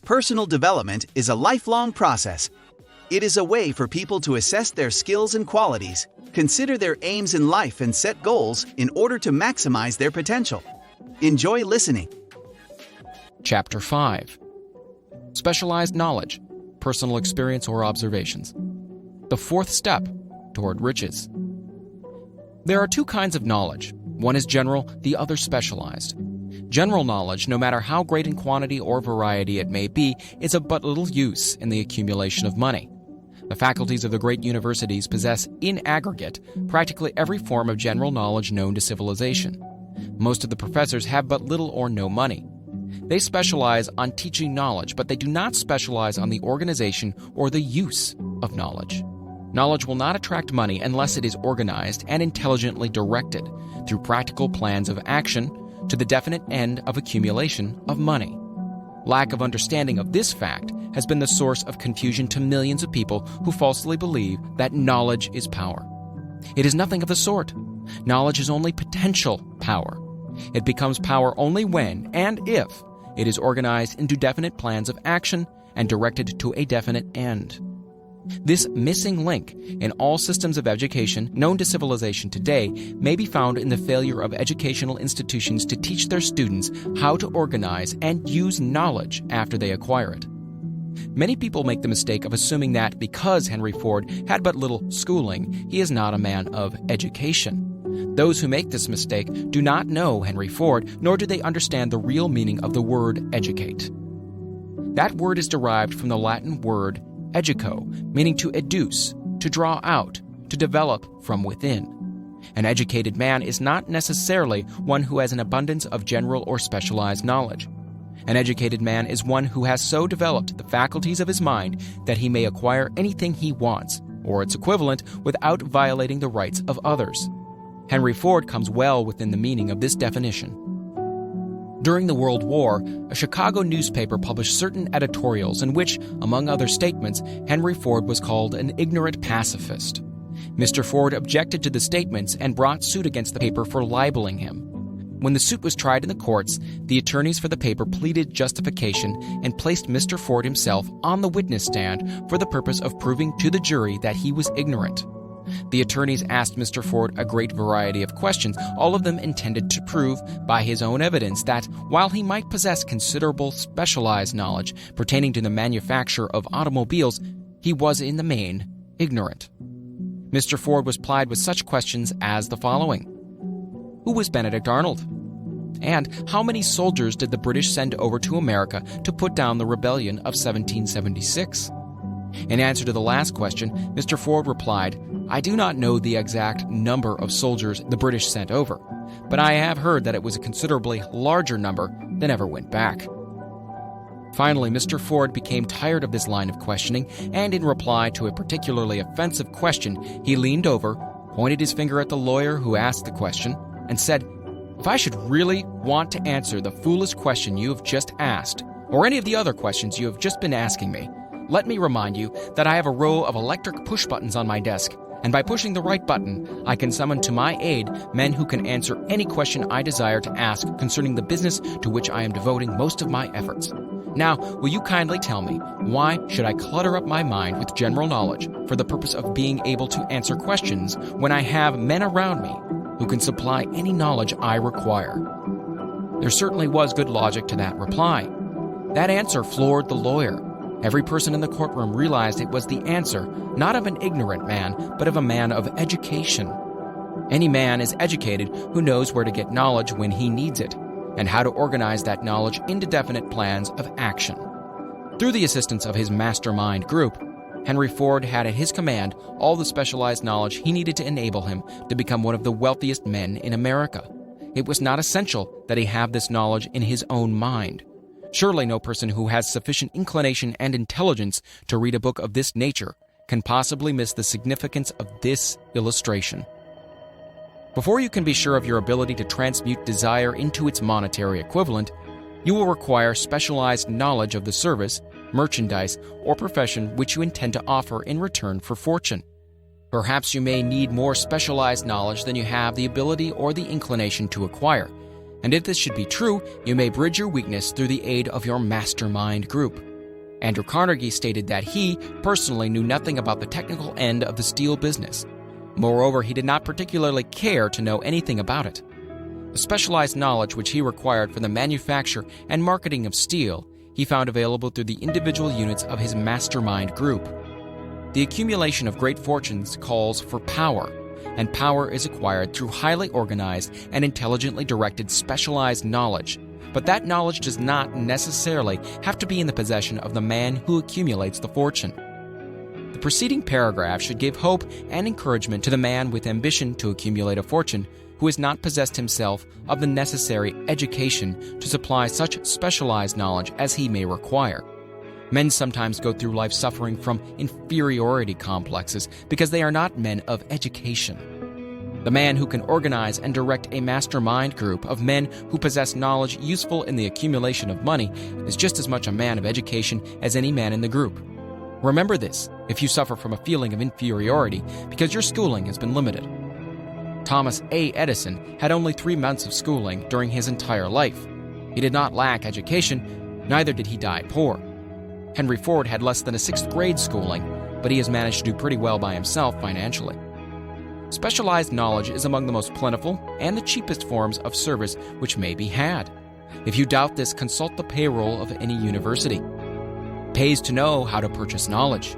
Personal development is a lifelong process. It is a way for people to assess their skills and qualities, consider their aims in life and set goals in order to maximize their potential. Enjoy listening. Chapter 5. Specialized Knowledge, Personal Experience or Observations. The fourth step toward riches. There are two kinds of knowledge. One is general, the other specialized. General knowledge, no matter how great in quantity or variety it may be, is of but little use in the accumulation of money. The faculties of the great universities possess, in aggregate, practically every form of general knowledge known to civilization. Most of the professors have but little or no money. They specialize on teaching knowledge, but they do not specialize on the organization or the use of knowledge. Knowledge will not attract money unless it is organized and intelligently directed through practical plans of action to the definite end of accumulation of money. Lack of understanding of this fact has been the source of confusion to millions of people who falsely believe that knowledge is power. It is nothing of the sort. Knowledge is only potential power. It becomes power only when and if it is organized into definite plans of action and directed to a definite end. This missing link in all systems of education known to civilization today may be found in the failure of educational institutions to teach their students how to organize and use knowledge after they acquire it. Many people make the mistake of assuming that because Henry Ford had but little schooling, he is not a man of education. Those who make this mistake do not know Henry Ford, nor do they understand the real meaning of the word educate. That word is derived from the Latin word educo, meaning to educe, to draw out, to develop from within. An educated man is not necessarily one who has an abundance of general or specialized knowledge. An educated man is one who has so developed the faculties of his mind that he may acquire anything he wants, or its equivalent, without violating the rights of others. Henry Ford comes well within the meaning of this definition. During the World War, a Chicago newspaper published certain editorials in which, among other statements, Henry Ford was called an ignorant pacifist. Mr. Ford objected to the statements and brought suit against the paper for libeling him. When the suit was tried in the courts, the attorneys for the paper pleaded justification and placed Mr. Ford himself on the witness stand for the purpose of proving to the jury that he was ignorant. The attorneys asked Mr. Ford a great variety of questions, all of them intended to prove, by his own evidence, that while he might possess considerable specialized knowledge pertaining to the manufacture of automobiles, he was in the main ignorant. Mr. Ford was plied with such questions as the following. Who was Benedict Arnold? And how many soldiers did the British send over to America to put down the rebellion of 1776? In answer to the last question, Mr. Ford replied, I do not know the exact number of soldiers the British sent over, but I have heard that it was a considerably larger number than ever went back. Finally, Mr. Ford became tired of this line of questioning, and in reply to a particularly offensive question, he leaned over, pointed his finger at the lawyer who asked the question, and said, If I should really want to answer the foolish question you have just asked, or any of the other questions you have just been asking me, let me remind you that I have a row of electric push buttons on my desk, and by pushing the right button, I can summon to my aid men who can answer any question I desire to ask concerning the business to which I am devoting most of my efforts. Now, will you kindly tell me, why should I clutter up my mind with general knowledge for the purpose of being able to answer questions when I have men around me who can supply any knowledge I require? There certainly was good logic to that reply. That answer floored the lawyer. Every person in the courtroom realized it was the answer, not of an ignorant man, but of a man of education. Any man is educated who knows where to get knowledge when he needs it, and how to organize that knowledge into definite plans of action. Through the assistance of his mastermind group, Henry Ford had at his command all the specialized knowledge he needed to enable him to become one of the wealthiest men in America. It was not essential that he have this knowledge in his own mind. Surely no person who has sufficient inclination and intelligence to read a book of this nature can possibly miss the significance of this illustration. Before you can be sure of your ability to transmute desire into its monetary equivalent, you will require specialized knowledge of the service, merchandise, or profession which you intend to offer in return for fortune. Perhaps you may need more specialized knowledge than you have the ability or the inclination to acquire. And if this should be true, you may bridge your weakness through the aid of your mastermind group. Andrew Carnegie stated that he personally knew nothing about the technical end of the steel business. Moreover, he did not particularly care to know anything about it. The specialized knowledge which he required for the manufacture and marketing of steel, he found available through the individual units of his mastermind group. The accumulation of great fortunes calls for power, and power is acquired through highly organized and intelligently directed specialized knowledge. But that knowledge does not necessarily have to be in the possession of the man who accumulates the fortune. The preceding paragraph should give hope and encouragement to the man with ambition to accumulate a fortune who has not possessed himself of the necessary education to supply such specialized knowledge as he may require. Men sometimes go through life suffering from inferiority complexes because they are not men of education. The man who can organize and direct a mastermind group of men who possess knowledge useful in the accumulation of money is just as much a man of education as any man in the group. Remember this if you suffer from a feeling of inferiority because your schooling has been limited. Thomas A. Edison had only 3 months of schooling during his entire life. He did not lack education, neither did he die poor. Henry Ford had less than a 6th grade schooling, but he has managed to do pretty well by himself financially. Specialized knowledge is among the most plentiful and the cheapest forms of service which may be had. If you doubt this, consult the payroll of any university. It pays to know how to purchase knowledge.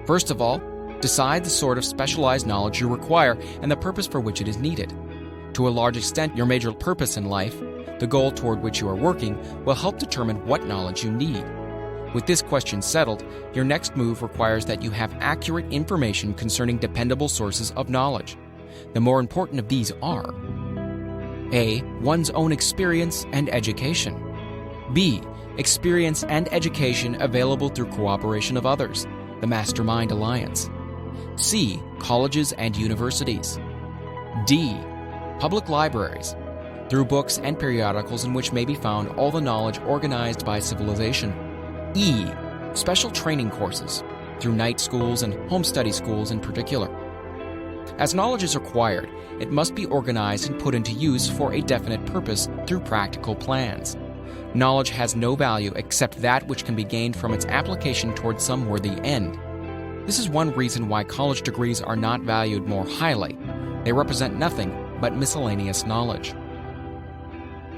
First of all, decide the sort of specialized knowledge you require and the purpose for which it is needed. To a large extent, your major purpose in life, the goal toward which you are working, will help determine what knowledge you need. With this question settled, your next move requires that you have accurate information concerning dependable sources of knowledge. The more important of these are: A. One's own experience and education. B. Experience and education available through cooperation of others, the Mastermind Alliance. C. Colleges and universities. D. Public libraries, through books and periodicals in which may be found all the knowledge organized by civilization. E. Special training courses, through night schools and home study schools in particular. As knowledge is acquired, it must be organized and put into use for a definite purpose through practical plans. Knowledge has no value except that which can be gained from its application toward some worthy end. This is one reason why college degrees are not valued more highly. They represent nothing but miscellaneous knowledge.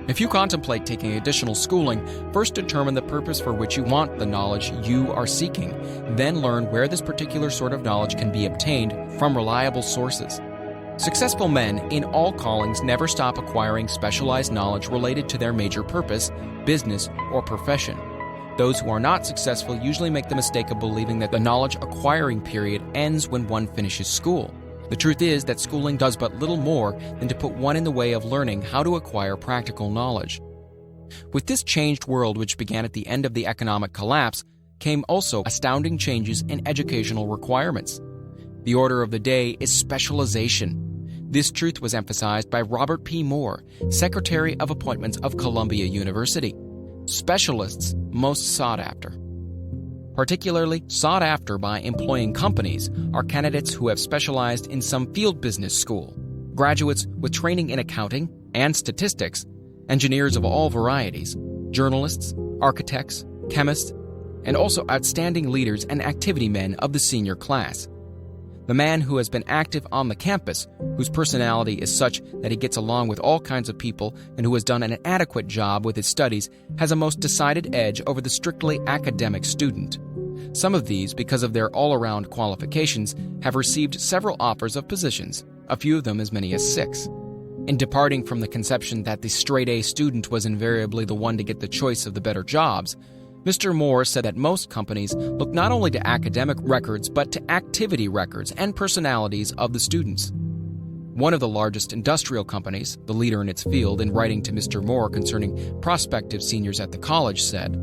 If you contemplate taking additional schooling, first determine the purpose for which you want the knowledge you are seeking. Then learn where this particular sort of knowledge can be obtained from reliable sources. Successful men in all callings never stop acquiring specialized knowledge related to their major purpose, business, or profession. Those who are not successful usually make the mistake of believing that the knowledge acquiring period ends when one finishes school. The truth is that schooling does but little more than to put one in the way of learning how to acquire practical knowledge. With this changed world which began at the end of the economic collapse came also astounding changes in educational requirements. The order of the day is specialization. This truth was emphasized by Robert P. Moore, Secretary of Appointments of Columbia University. Specialists most sought after. Particularly sought after by employing companies are candidates who have specialized in some field business school, graduates with training in accounting and statistics, engineers of all varieties, journalists, architects, chemists, and also outstanding leaders and activity men of the senior class. The man who has been active on the campus, whose personality is such that he gets along with all kinds of people and who has done an adequate job with his studies, has a most decided edge over the strictly academic student. Some of these, because of their all-around qualifications, have received several offers of positions, a few of them as many as 6. In departing from the conception that the straight-A student was invariably the one to get the choice of the better jobs, Mr. Moore said that most companies look not only to academic records but to activity records and personalities of the students. One of the largest industrial companies, the leader in its field, in writing to Mr. Moore concerning prospective seniors at the college, said,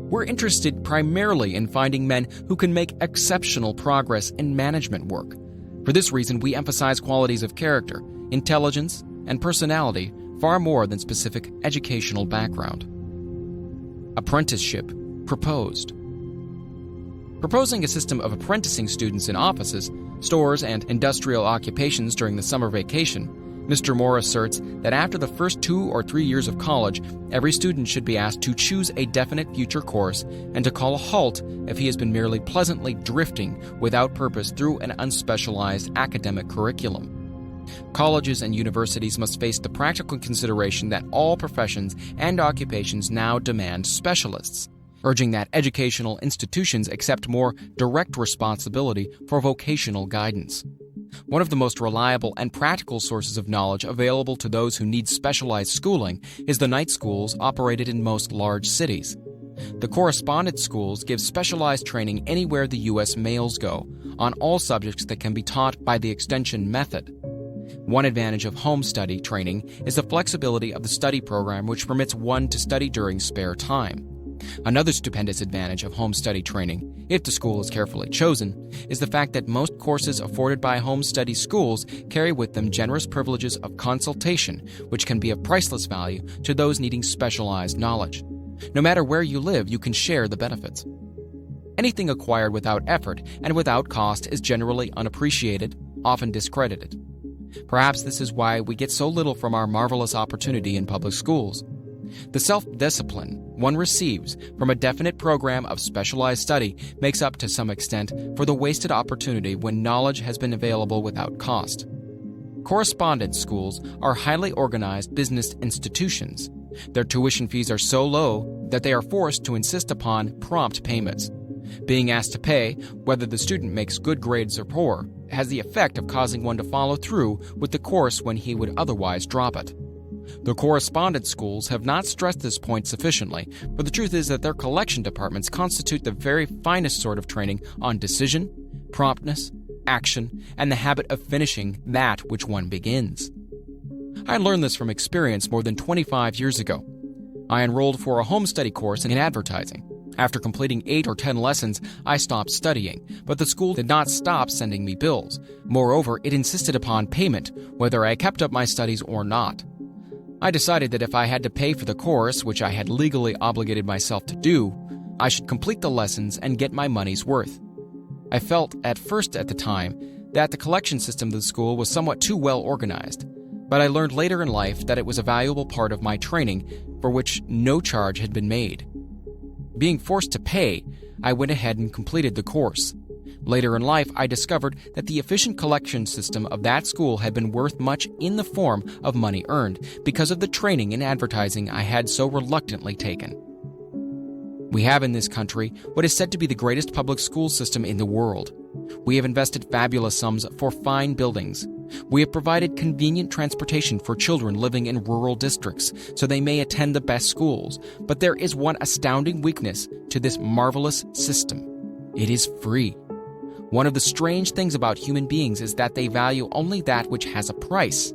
"We're interested primarily in finding men who can make exceptional progress in management work. For this reason, we emphasize qualities of character, intelligence, and personality far more than specific educational background." Apprenticeship proposed. Proposing a system of apprenticing students in offices, stores, and industrial occupations during the summer vacation, Mr. Moore asserts that after the first 2 or 3 years of college, every student should be asked to choose a definite future course and to call a halt if he has been merely pleasantly drifting without purpose through an unspecialized academic curriculum. Colleges and universities must face the practical consideration that all professions and occupations now demand specialists, urging that educational institutions accept more direct responsibility for vocational guidance. One of the most reliable and practical sources of knowledge available to those who need specialized schooling is the night schools operated in most large cities. The correspondence schools give specialized training anywhere the U.S. mails go, on all subjects that can be taught by the extension method. One advantage of home study training is the flexibility of the study program, which permits one to study during spare time. Another stupendous advantage of home study training, if the school is carefully chosen, is the fact that most courses afforded by home study schools carry with them generous privileges of consultation, which can be of priceless value to those needing specialized knowledge. No matter where you live, you can share the benefits. Anything acquired without effort and without cost is generally unappreciated, often discredited. Perhaps this is why we get so little from our marvelous opportunity in public schools. The self-discipline one receives from a definite program of specialized study makes up to some extent for the wasted opportunity when knowledge has been available without cost. Correspondence schools are highly organized business institutions. Their tuition fees are so low that they are forced to insist upon prompt payments. Being asked to pay, whether the student makes good grades or poor, has the effect of causing one to follow through with the course when he would otherwise drop it. The correspondence schools have not stressed this point sufficiently, but the truth is that their collection departments constitute the very finest sort of training on decision, promptness, action, and the habit of finishing that which one begins. I learned this from experience more than 25 years ago. I enrolled for a home study course in advertising. After completing 8 or 10 lessons, I stopped studying, but the school did not stop sending me bills. Moreover, it insisted upon payment, whether I kept up my studies or not. I decided that if I had to pay for the course, which I had legally obligated myself to do, I should complete the lessons and get my money's worth. I felt at first at the time that the collection system of the school was somewhat too well organized, but I learned later in life that it was a valuable part of my training for which no charge had been made. Being forced to pay, I went ahead and completed the course. Later in life, I discovered that the efficient collection system of that school had been worth much in the form of money earned because of the training in advertising I had so reluctantly taken. We have in this country what is said to be the greatest public school system in the world. We have invested fabulous sums for fine buildings. We have provided convenient transportation for children living in rural districts so they may attend the best schools. But there is one astounding weakness to this marvelous system. It is free. One of the strange things about human beings is that they value only that which has a price.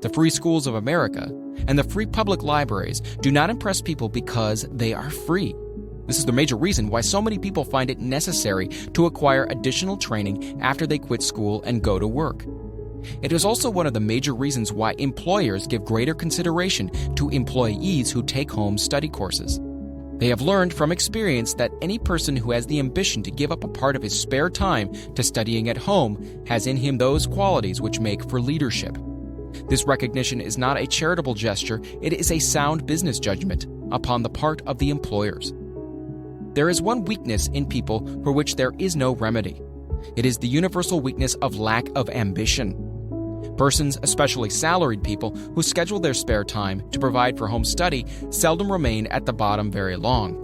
The free schools of America and the free public libraries do not impress people because they are free. This is the major reason why so many people find it necessary to acquire additional training after they quit school and go to work. It is also one of the major reasons why employers give greater consideration to employees who take home study courses. They have learned from experience that any person who has the ambition to give up a part of his spare time to studying at home has in him those qualities which make for leadership. This recognition is not a charitable gesture, it is a sound business judgment upon the part of the employers. There is one weakness in people for which there is no remedy. It is the universal weakness of lack of ambition. Persons, especially salaried people, who schedule their spare time to provide for home study seldom remain at the bottom very long.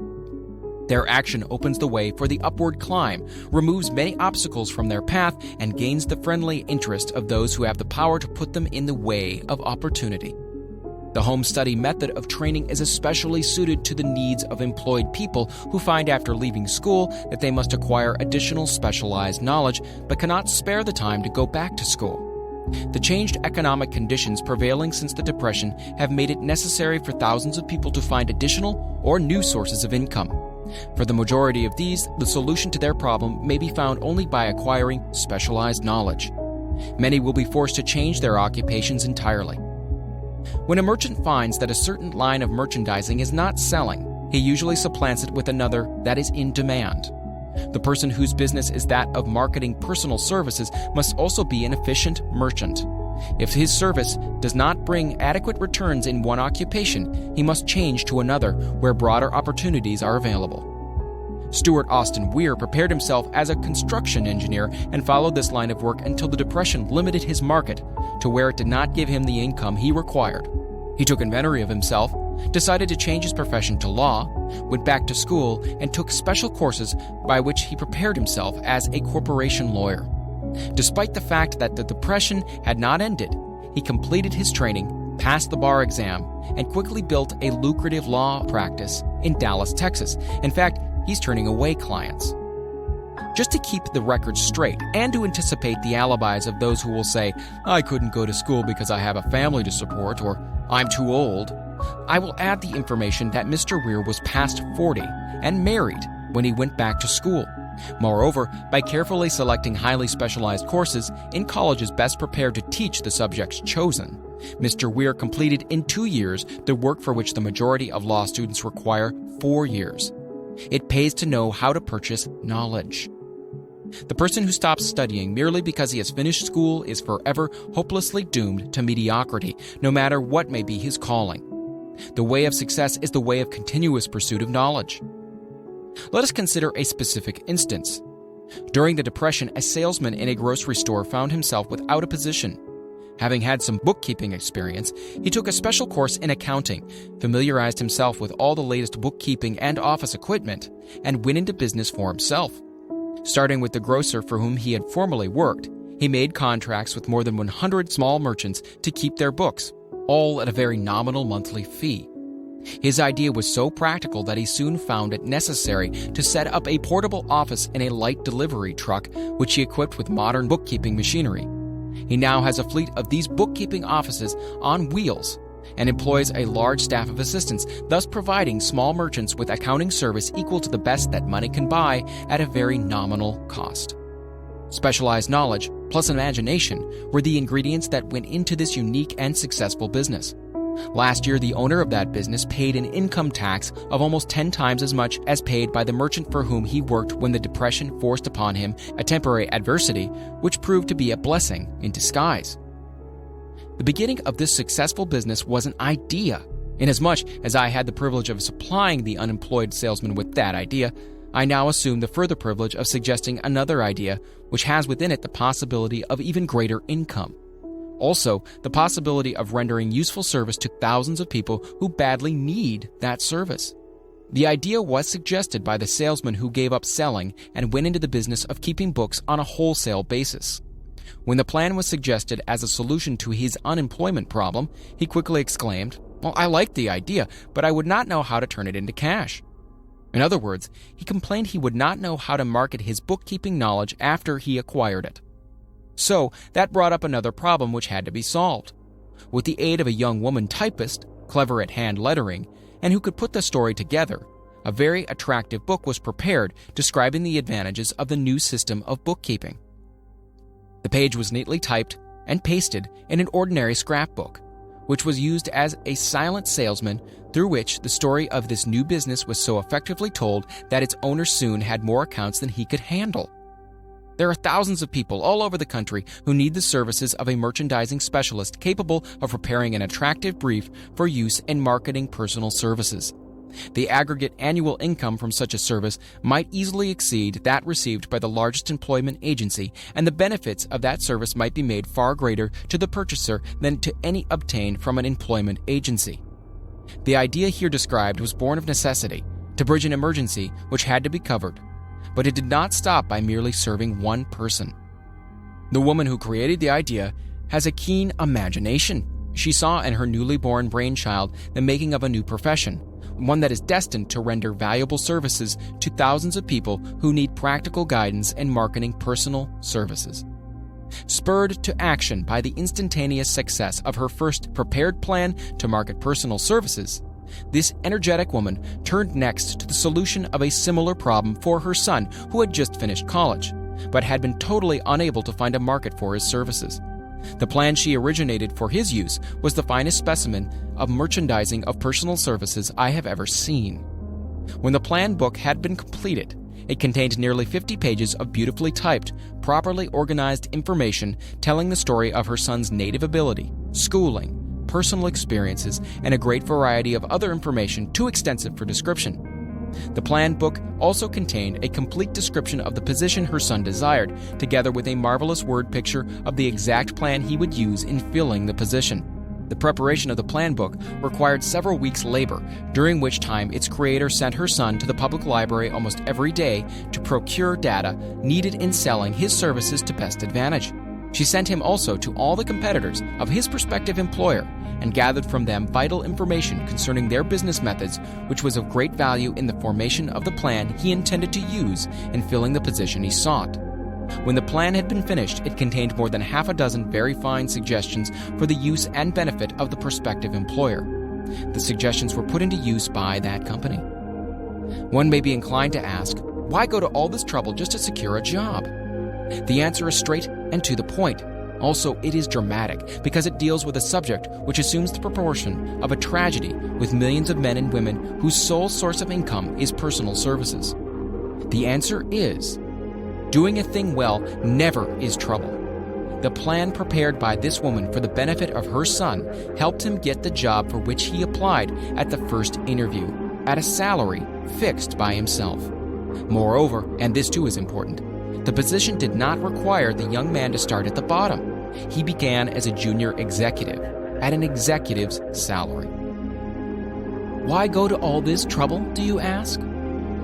Their action opens the way for the upward climb, removes many obstacles from their path, and gains the friendly interest of those who have the power to put them in the way of opportunity. The home study method of training is especially suited to the needs of employed people who find after leaving school that they must acquire additional specialized knowledge but cannot spare the time to go back to school. The changed economic conditions prevailing since the Depression have made it necessary for thousands of people to find additional or new sources of income. For the majority of these, the solution to their problem may be found only by acquiring specialized knowledge. Many will be forced to change their occupations entirely. When a merchant finds that a certain line of merchandising is not selling, he usually supplants it with another that is in demand. The person whose business is that of marketing personal services must also be an efficient merchant. If his service does not bring adequate returns in one occupation, he must change to another where broader opportunities are available. Stuart Austin Weir prepared himself as a construction engineer and followed this line of work until the Depression limited his market to where it did not give him the income he required. He took inventory of himself, decided to change his profession to law, went back to school, and took special courses by which he prepared himself as a corporation lawyer. Despite the fact that the Depression had not ended, he completed his training, passed the bar exam, and quickly built a lucrative law practice in Dallas, Texas. In fact, he's turning away clients. Just to keep the record straight and to anticipate the alibis of those who will say, "I couldn't go to school because I have a family to support," or "I'm too old," I will add the information that Mr. Weir was past 40 and married when he went back to school. Moreover, by carefully selecting highly specialized courses in colleges best prepared to teach the subjects chosen, Mr. Weir completed in 2 years the work for which the majority of law students require 4 years. It pays to know how to purchase knowledge. The person who stops studying merely because he has finished school is forever hopelessly doomed to mediocrity, no matter what may be his calling. The way of success is the way of continuous pursuit of knowledge. Let us consider a specific instance. During the Depression, a salesman in a grocery store found himself without a position. Having had some bookkeeping experience, he took a special course in accounting, familiarized himself with all the latest bookkeeping and office equipment, and went into business for himself. Starting with the grocer for whom he had formerly worked, he made contracts with more than 100 small merchants to keep their books, all at a very nominal monthly fee. His idea was so practical that he soon found it necessary to set up a portable office in a light delivery truck, which he equipped with modern bookkeeping machinery. He now has a fleet of these bookkeeping offices on wheels and employs a large staff of assistants, thus providing small merchants with accounting service equal to the best that money can buy at a very nominal cost. Specialized knowledge plus imagination were the ingredients that went into this unique and successful business. Last year, the owner of that business paid an income tax of almost 10 times as much as paid by the merchant for whom he worked when the Depression forced upon him a temporary adversity, which proved to be a blessing in disguise. The beginning of this successful business was an idea. Inasmuch as I had the privilege of supplying the unemployed salesman with that idea, I now assume the further privilege of suggesting another idea which has within it the possibility of even greater income. Also, the possibility of rendering useful service to thousands of people who badly need that service. The idea was suggested by the salesman who gave up selling and went into the business of keeping books on a wholesale basis. When the plan was suggested as a solution to his unemployment problem, he quickly exclaimed, "Well, I like the idea, but I would not know how to turn it into cash." In other words, he complained he would not know how to market his bookkeeping knowledge after he acquired it. So, that brought up another problem which had to be solved. With the aid of a young woman typist, clever at hand lettering, and who could put the story together, a very attractive book was prepared describing the advantages of the new system of bookkeeping. The page was neatly typed and pasted in an ordinary scrapbook, which was used as a silent salesman through which the story of this new business was so effectively told that its owner soon had more accounts than he could handle. There are thousands of people all over the country who need the services of a merchandising specialist capable of preparing an attractive brief for use in marketing personal services. The aggregate annual income from such a service might easily exceed that received by the largest employment agency, and the benefits of that service might be made far greater to the purchaser than to any obtained from an employment agency. The idea here described was born of necessity, to bridge an emergency which had to be covered, but it did not stop by merely serving one person. The woman who created the idea has a keen imagination. She saw in her newly born brainchild the making of a new profession, one that is destined to render valuable services to thousands of people who need practical guidance in marketing personal services. Spurred to action by the instantaneous success of her first prepared plan to market personal services, this energetic woman turned next to the solution of a similar problem for her son, who had just finished college, but had been totally unable to find a market for his services. The plan she originated for his use was the finest specimen of merchandising of personal services I have ever seen. When the plan book had been completed, It contained nearly 50 pages of beautifully typed, properly organized information telling the story of her son's native ability, schooling, personal experiences, and a great variety of other information too extensive for description. The plan book also contained a complete description of the position her son desired, together with a marvelous word picture of the exact plan he would use in filling the position. The preparation of the plan book required several weeks' labor, during which time its creator sent her son to the public library almost every day to procure data needed in selling his services to best advantage. She sent him also to all the competitors of his prospective employer and gathered from them vital information concerning their business methods, which was of great value in the formation of the plan he intended to use in filling the position he sought. When the plan had been finished, it contained more than half a dozen very fine suggestions for the use and benefit of the prospective employer. The suggestions were put into use by that company. One may be inclined to ask, why go to all this trouble just to secure a job? The answer is straight and to the point. Also, it is dramatic because it deals with a subject which assumes the proportion of a tragedy with millions of men and women whose sole source of income is personal services. The answer is, doing a thing well never is trouble. The plan prepared by this woman for the benefit of her son helped him get the job for which he applied at the first interview, at a salary fixed by himself. Moreover, and this too is important, the position did not require the young man to start at the bottom. He began as a junior executive, at an executive's salary. Why go to all this trouble, do you ask?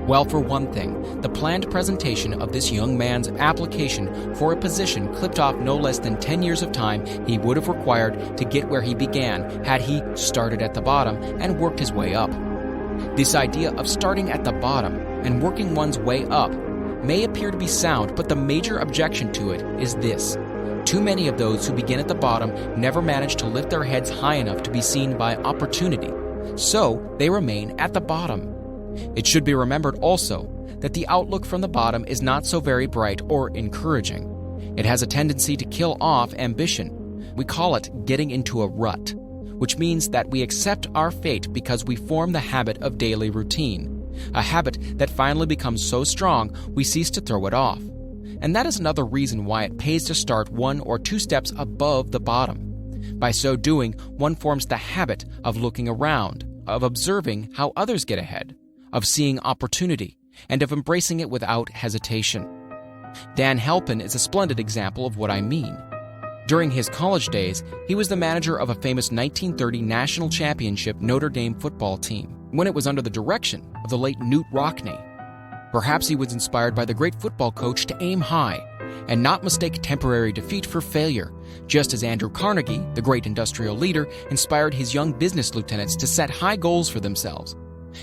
Well, for one thing, the planned presentation of this young man's application for a position clipped off no less than 10 years of time he would have required to get where he began had he started at the bottom and worked his way up. This idea of starting at the bottom and working one's way up may appear to be sound, but the major objection to it is this. Too many of those who begin at the bottom never manage to lift their heads high enough to be seen by opportunity, so they remain at the bottom. It should be remembered also that the outlook from the bottom is not so very bright or encouraging. It has a tendency to kill off ambition. We call it getting into a rut, which means that we accept our fate because we form the habit of daily routine, a habit that finally becomes so strong we cease to throw it off. And that is another reason why it pays to start 1 or 2 steps above the bottom. By so doing, one forms the habit of looking around, of observing how others get ahead, of seeing opportunity, and of embracing it without hesitation. Dan Halpin is a splendid example of what I mean. During his college days, he was the manager of a famous 1930 national championship Notre Dame football team, when it was under the direction of the late Knute Rockne. Perhaps he was inspired by the great football coach to aim high and not mistake temporary defeat for failure, just as Andrew Carnegie, the great industrial leader, inspired his young business lieutenants to set high goals for themselves.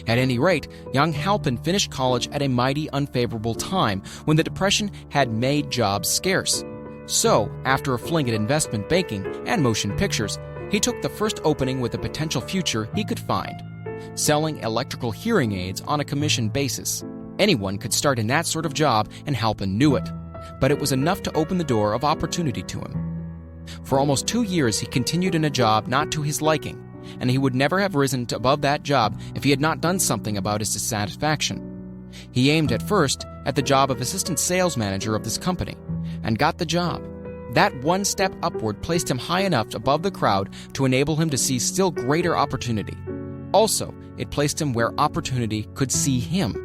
At any rate, young Halpin finished college at a mighty unfavorable time when the Depression had made jobs scarce. So, after a fling at investment banking and motion pictures, he took the first opening with a potential future he could find, selling electrical hearing aids on a commission basis. Anyone could start in that sort of job, and Halpin knew it, but it was enough to open the door of opportunity to him. For almost 2 years he continued in a job not to his liking, and he would never have risen above that job if he had not done something about his dissatisfaction. He aimed at first at the job of assistant sales manager of this company, and got the job. That one step upward placed him high enough above the crowd to enable him to see still greater opportunity. Also, it placed him where opportunity could see him.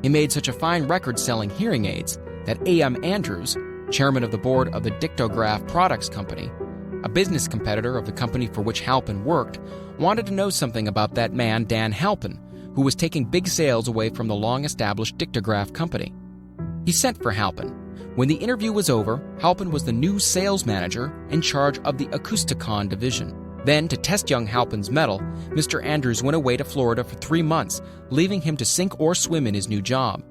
He made such a fine record selling hearing aids that A.M. Andrews, chairman of the board of the Dictograph Products Company, a business competitor of the company for which Halpin worked, wanted to know something about that man, Dan Halpin, who was taking big sales away from the long-established Dictograph Company. He sent for Halpin. When the interview was over, Halpin was the new sales manager in charge of the Acousticon division. Then, to test young Halpin's mettle, Mr. Andrews went away to Florida for 3 months, leaving him to sink or swim in his new job.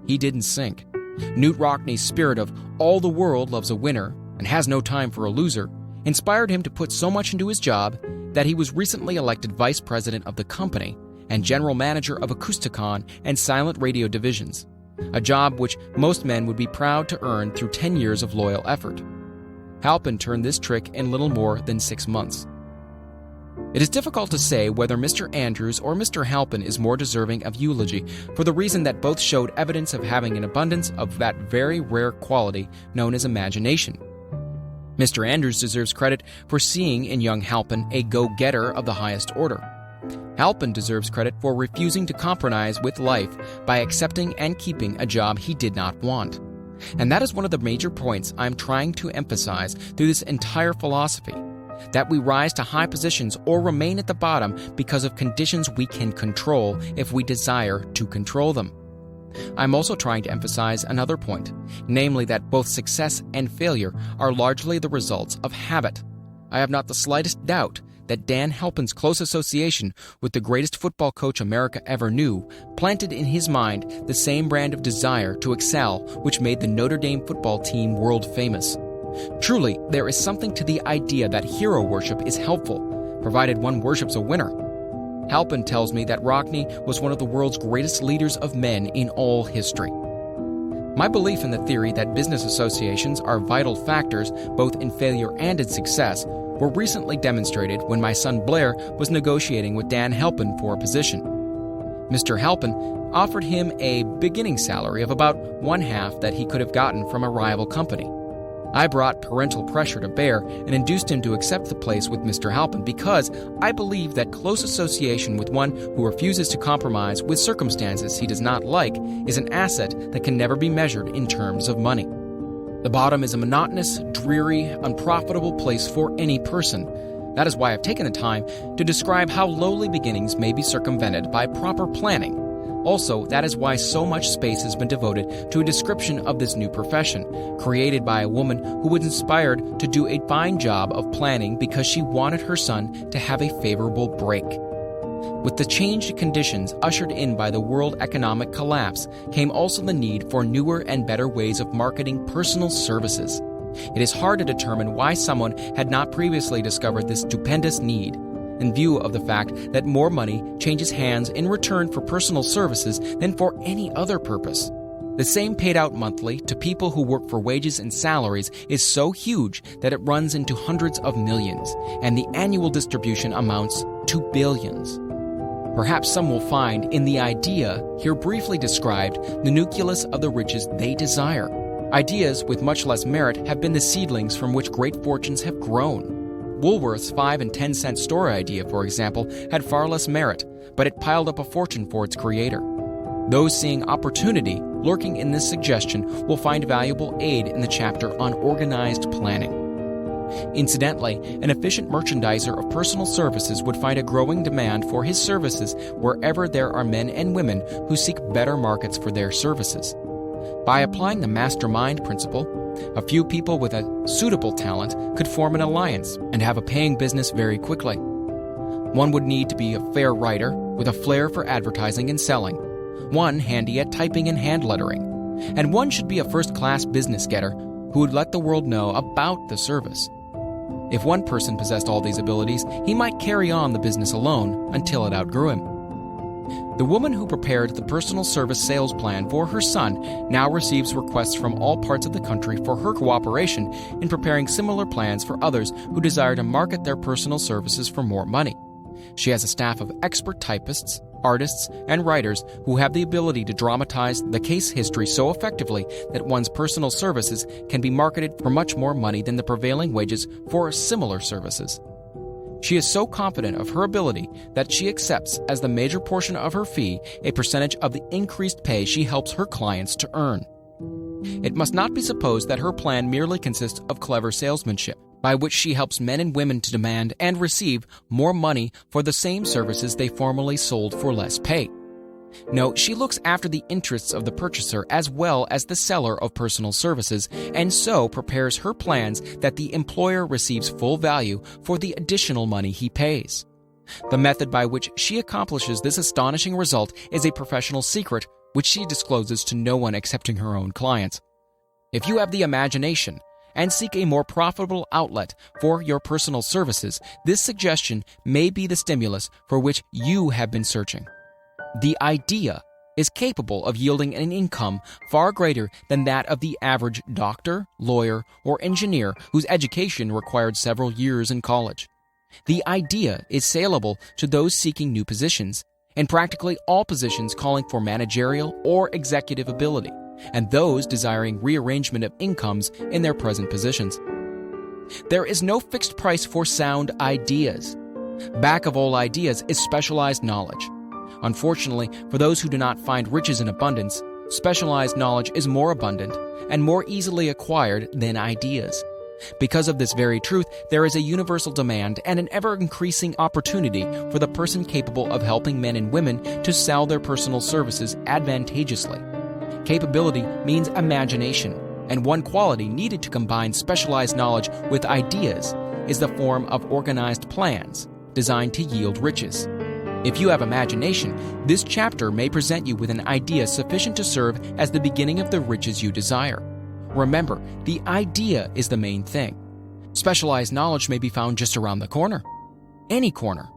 He didn't sink. Knute Rockne's spirit of all the world loves a winner and has no time for a loser inspired him to put so much into his job that he was recently elected vice president of the company and general manager of Acousticon and silent radio divisions, a job which most men would be proud to earn through 10 years of loyal effort. Halpin turned this trick in little more than 6 months. It is difficult to say whether Mr. Andrews or Mr. Halpin is more deserving of eulogy for the reason that both showed evidence of having an abundance of that very rare quality known as imagination. Mr. Andrews deserves credit for seeing in young Halpin a go-getter of the highest order. Halpin deserves credit for refusing to compromise with life by accepting and keeping a job he did not want. And that is one of the major points I'm trying to emphasize through this entire philosophy, that we rise to high positions or remain at the bottom because of conditions we can control if we desire to control them. I'm also trying to emphasize another point, namely that both success and failure are largely the results of habit. I have not the slightest doubt that Dan Halpin's close association with the greatest football coach America ever knew planted in his mind the same brand of desire to excel which made the Notre Dame football team world famous. Truly, there is something to the idea that hero worship is helpful, provided one worships a winner. Halpin tells me that Rockne was one of the world's greatest leaders of men in all history. My belief in the theory that business associations are vital factors both in failure and in success were recently demonstrated when my son Blair was negotiating with Dan Halpin for a position. Mr. Halpin offered him a beginning salary of about one-half that he could have gotten from a rival company. I brought parental pressure to bear and induced him to accept the place with Mr. Halpin because I believe that close association with one who refuses to compromise with circumstances he does not like is an asset that can never be measured in terms of money. The bottom is a monotonous, dreary, unprofitable place for any person. That is why I've taken the time to describe how lowly beginnings may be circumvented by proper planning. Also, that is why so much space has been devoted to a description of this new profession, created by a woman who was inspired to do a fine job of planning because she wanted her son to have a favorable break. With the changed conditions ushered in by the world economic collapse came also the need for newer and better ways of marketing personal services. It is hard to determine why someone had not previously discovered this stupendous need, in view of the fact that more money changes hands in return for personal services than for any other purpose. The same paid out monthly to people who work for wages and salaries is so huge that it runs into hundreds of millions, and the annual distribution amounts to billions. Perhaps some will find in the idea here briefly described the nucleus of the riches they desire. Ideas with much less merit have been the seedlings from which great fortunes have grown. Woolworth's 5 and 10 cent store idea, for example, had far less merit, but it piled up a fortune for its creator. Those seeing opportunity lurking in this suggestion will find valuable aid in the chapter on organized planning. Incidentally, an efficient merchandiser of personal services would find a growing demand for his services wherever there are men and women who seek better markets for their services. By applying the mastermind principle, a few people with a suitable talent could form an alliance and have a paying business very quickly. One would need to be a fair writer with a flair for advertising and selling, one handy at typing and hand lettering, and one should be a first-class business getter who would let the world know about the service. If one person possessed all these abilities, he might carry on the business alone until it outgrew him. The woman who prepared the personal service sales plan for her son now receives requests from all parts of the country for her cooperation in preparing similar plans for others who desire to market their personal services for more money. She has a staff of expert typists, artists, and writers who have the ability to dramatize the case history so effectively that one's personal services can be marketed for much more money than the prevailing wages for similar services. She is so confident of her ability that she accepts as the major portion of her fee a percentage of the increased pay she helps her clients to earn. It must not be supposed that her plan merely consists of clever salesmanship, by which she helps men and women to demand and receive more money for the same services they formerly sold for less pay. No, she looks after the interests of the purchaser as well as the seller of personal services, and so prepares her plans that the employer receives full value for the additional money he pays. The method by which she accomplishes this astonishing result is a professional secret which she discloses to no one excepting her own clients. If you have the imagination and seek a more profitable outlet for your personal services, this suggestion may be the stimulus for which you have been searching. The idea is capable of yielding an income far greater than that of the average doctor, lawyer, or engineer whose education required several years in college. The idea is saleable to those seeking new positions, in practically all positions calling for managerial or executive ability, and those desiring rearrangement of incomes in their present positions. There is no fixed price for sound ideas. Back of all ideas is specialized knowledge. Unfortunately, for those who do not find riches in abundance, specialized knowledge is more abundant and more easily acquired than ideas. Because of this very truth, there is a universal demand and an ever-increasing opportunity for the person capable of helping men and women to sell their personal services advantageously. Capability means imagination, and one quality needed to combine specialized knowledge with ideas is the form of organized plans designed to yield riches. If you have imagination, this chapter may present you with an idea sufficient to serve as the beginning of the riches you desire. Remember, the idea is the main thing. Specialized knowledge may be found just around the corner. Any corner.